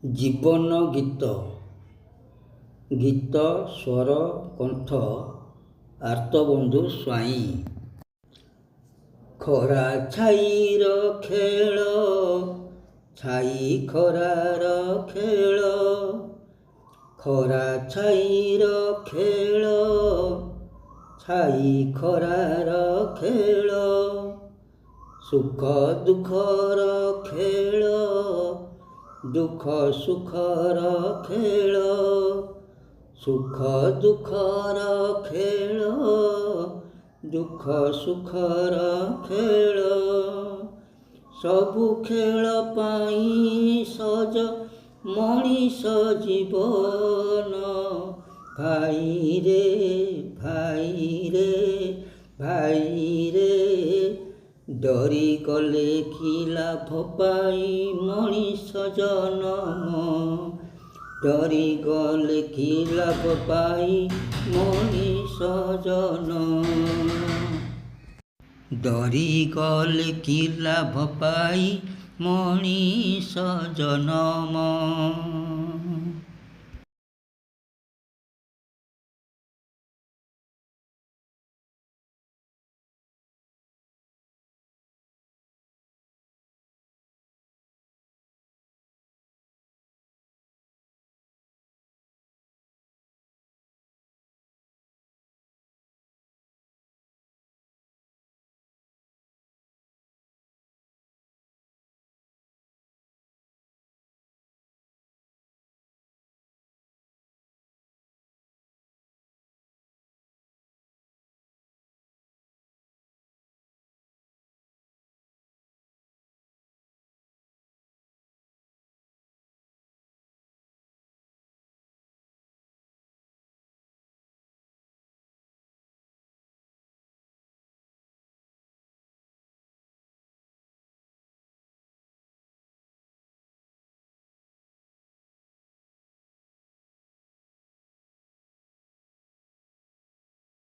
ଜୀବନ ଗୀତ ଗୀତ ସ୍ୱର କଣ୍ଠ ଆର୍ତ୍ତବନ୍ଧୁ ସ୍ୱାଇଁ। ଖରା ଛାଇର ଖେଳ, ଛାଇ ଖରାର ଖେଳ, ଖରା ଛାଇର ଖେଳ, ଛାଇ ଖରାର ଖେଳ, ସୁଖ ଦୁଃଖର ଖେଳ, ଦୁଃଖ ସୁଖର ଖେଳ, ସୁଖ ଦୁଃଖର ଖେଳ, ଦୁଃଖ ସୁଖର ଖେଳ। ସବୁ ଖେଳ ପାଇଁ ସଜ ମଣିଷ ଜୀବନ। ଭାଇରେ ଭାଇରେ ଭାଇରେ, ଡରିଗଲେ କି ଲାଭ ପାଇ ମଣିଷ ଜନମ। ଡରିଗଲେ କି ଲାଭ ପାଇ ମଣିଷ ଜନମ। ଡରିଗଲେ କି ଲାଭ ପାଇ ମଣିଷ ଜନମ।